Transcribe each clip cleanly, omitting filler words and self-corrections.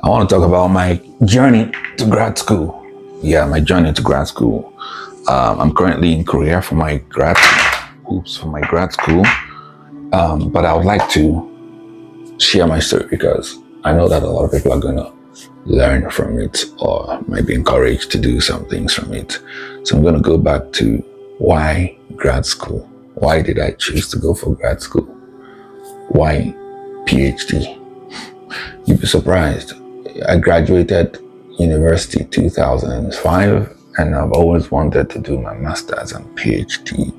I want to talk about my journey to grad school. Yeah, my journey to grad school. I'm currently in Korea for my grad school. But I would like to share my story because I know that a lot of people are gonna learn from it or might be encouraged to do some things from it. So I'm gonna go back to why grad school. Why did I choose to go for grad school? Why PhD? You'd be surprised. I graduated university 2005 and I've always wanted to do my master's and PhD.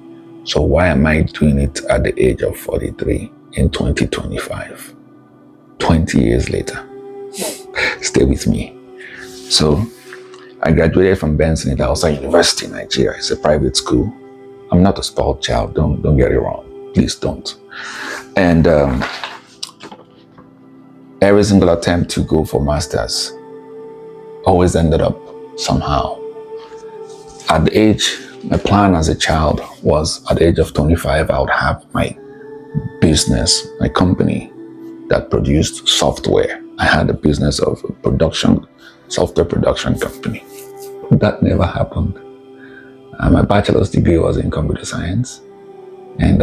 So why am I doing it at the age of 43 in 2025? 20 years later. Stay with me. So I graduated from Benson Idahosa University in Nigeria. It's a private school. I'm not a spoiled child. Don't get it wrong. Please don't. And every single attempt to go for masters always ended up somehow. At the age, my plan as a child was at the age of 25, I would have my business, my company that produced software. I had a business of a software production company. That never happened. My bachelor's degree was in computer science. And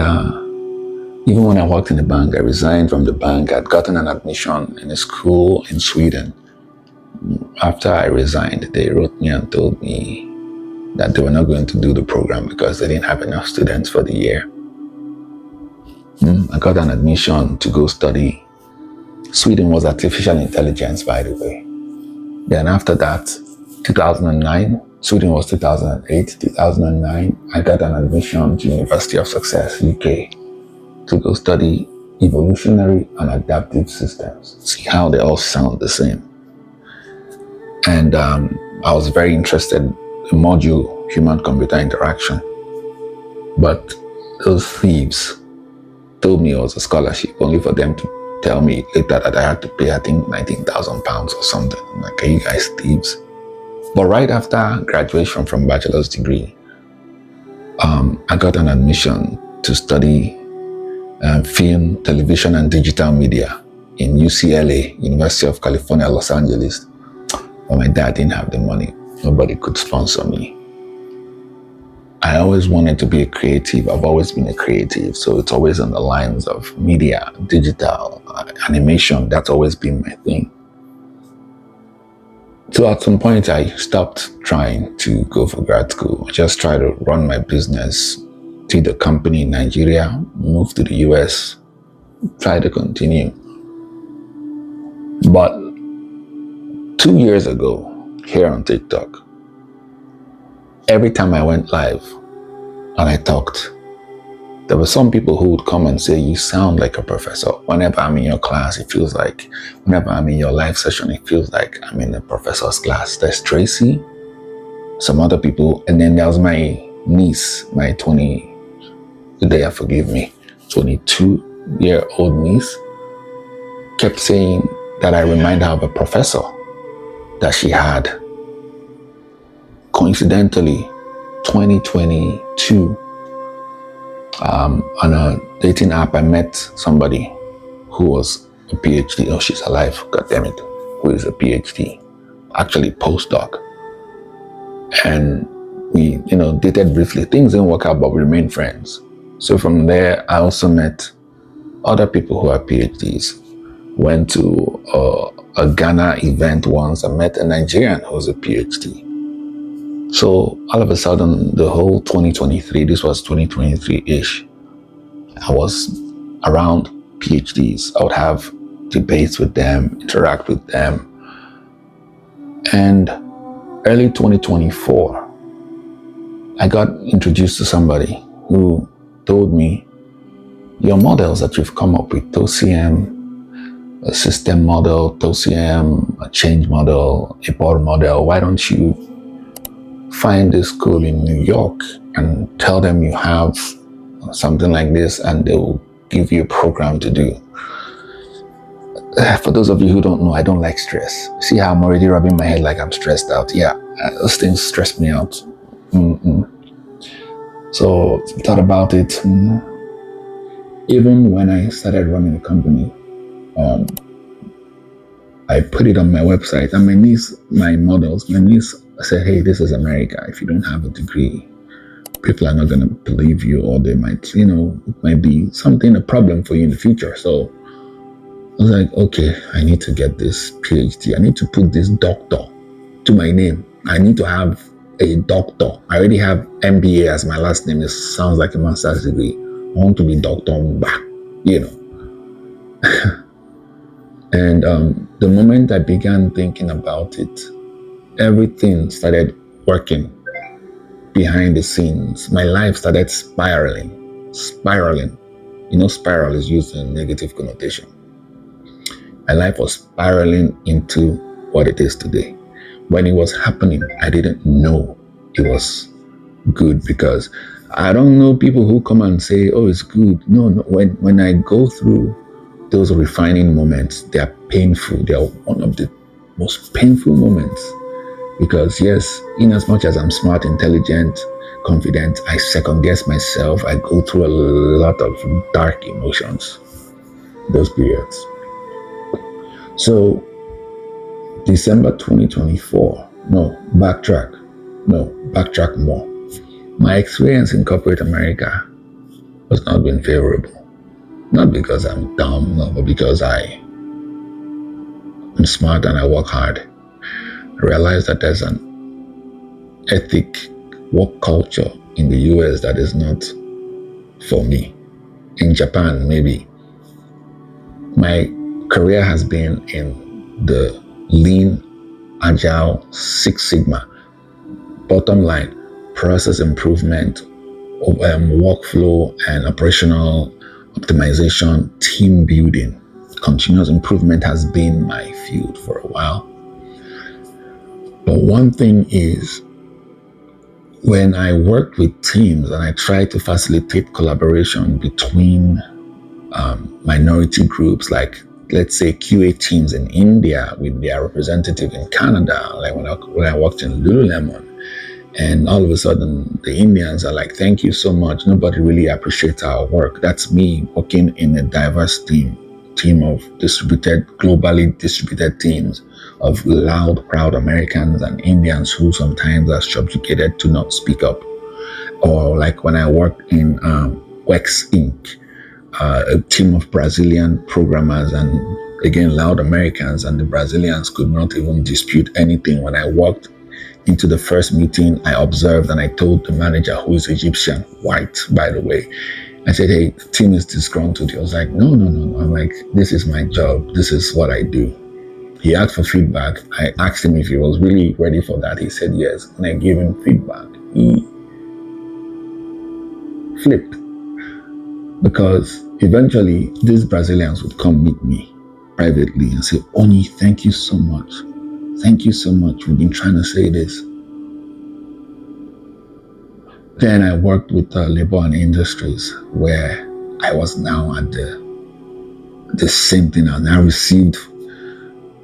even when I worked in the bank, I resigned from the bank. I'd gotten an admission in a school in Sweden. After I resigned, they wrote me and told me that they were not going to do the program because they didn't have enough students for the year. I got an admission to go study. Sweden was artificial intelligence, by the way. Then after that, 2009, Sweden was 2008, 2009, I got an admission to University of Success, UK, to go study evolutionary and adaptive systems. See how they all sound the same. And I was very interested in the module, human-computer interaction. But those thieves told me it was a scholarship, only for them to tell me later that I had to pay, I think, £19,000 or something. I'm like, are you guys thieves? But right after graduation from bachelor's degree, I got an admission to study film, television, and digital media in UCLA, University of California, Los Angeles. But my dad didn't have the money. Nobody could sponsor me. I always wanted to be a creative. I've always been a creative. So it's always on the lines of media, digital, animation. That's always been my thing. So at some point, I stopped trying to go for grad school. I just tried to run my business, did a company in Nigeria, moved to the US, tried to continue. But 2 years ago, here on TikTok, every time I went live and I talked, there were some people who would come and say, you sound like a professor. Whenever I'm in your class, it feels like, whenever I'm in your live session, it feels like I'm in a professor's class. There's Tracy, some other people, and then there was my niece, my 22-year-old niece, kept saying that I remind her of a professor that she had. Coincidentally, 2022, on a dating app, I met somebody who was a PhD. Oh, she's alive, God damn it, who is a PhD, actually postdoc. And we, dated briefly. Things didn't work out, but we remained friends. So from there, I also met other people who are PhDs. Went to a Ghana event once. I met a Nigerian who's a PhD. So all of a sudden, the whole 2023, this was 2023-ish, I was around PhDs. I would have debates with them, interact with them. And early 2024, I got introduced to somebody who told me, your models that you've come up with, TOECM, a system model, TOECM, a change model, a board model, why don't you find a school in New York and tell them you have something like this and they will give you a program to do. For those of you who don't know, I don't like stress. See how I'm already rubbing my head like I'm stressed out? Yeah, those things stress me out. So I thought about it. Even when I started running a company, I put it on my website, and my niece said, hey, this is America. If you don't have a degree, people are not going to believe you, or they might, it might be a problem for you in the future. So I was like, okay, I need to get this PhD. I need to put this doctor to my name. I need to have a doctor. I already have MBA as my last name. It sounds like a master's degree. I want to be Dr. Mba, And the moment I began thinking about it, everything started working behind the scenes. My life started spiraling. Spiral is used in negative connotation. My life was spiraling into what it is today. When it was happening, I didn't know it was good, because I don't know people who come and say, oh, it's good. No. When I go through those refining moments, they are painful. They are one of the most painful moments, because yes, in as much as I'm smart, intelligent, confident, I second guess myself. I go through a lot of dark emotions, those periods. So December 2024, backtrack more. My experience in corporate America was not been favorable. Not because I'm dumb, no, but because I'm smart and I work hard. I realized that there's an ethic work culture in the US that is not for me. In Japan, maybe. My career has been in the Lean-Agile, Six Sigma. Bottom line, process improvement, workflow and operational optimization, team building. Continuous improvement has been my field for a while. But one thing is, when I worked with teams and I tried to facilitate collaboration between minority groups, like let's say QA teams in India with their representative in Canada, like when I worked in Lululemon, and all of a sudden the Indians are like, thank you so much, nobody really appreciates our work. That's me working in a diverse team of globally distributed teams of loud, proud Americans and Indians who sometimes are subjugated to not speak up. Or like when I worked in Wex Inc., a team of Brazilian programmers, and again, loud Americans, and the Brazilians could not even dispute anything. When I walked into the first meeting, I observed and I told the manager, who is Egyptian, white, by the way, I said, hey, the team is disgruntled. He was like, no. I'm like, this is my job. This is what I do. He asked for feedback. I asked him if he was really ready for that. He said yes. And I gave him feedback. He flipped, because eventually these Brazilians would come meet me privately and say, Oni, thank you so much. Thank you so much. We've been trying to say this. Then I worked with Labor and Industries, where I was now at the same thing, and I received,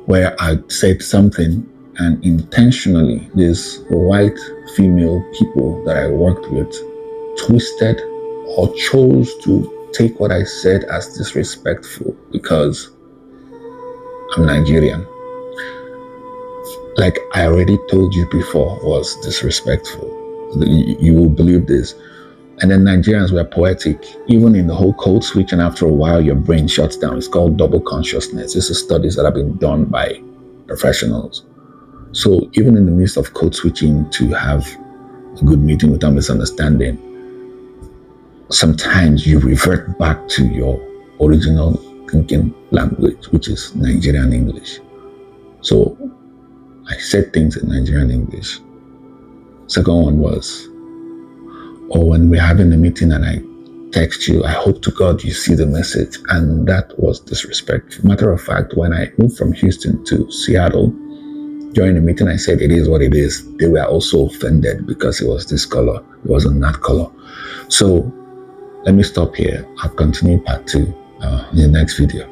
where I said something, and intentionally these white female people that I worked with twisted or chose to take what I said as disrespectful because I'm Nigerian. Like I already told you before, was disrespectful. You will believe this. And then Nigerians were poetic, even in the whole code switch, and after a while your brain shuts down. It's called double consciousness. This is studies that have been done by professionals. So even in the midst of code switching to have a good meeting without misunderstanding, sometimes you revert back to your original thinking language, which is Nigerian English. So I said things in Nigerian English. Second one was, or when we're having a meeting and I text you, I hope to God you see the message. And that was disrespectful. Matter of fact, when I moved from Houston to Seattle, during the meeting, I said, it is what it is. They were also offended because it was this color. It wasn't that color. So let me stop here. I'll continue part 2 in the next video.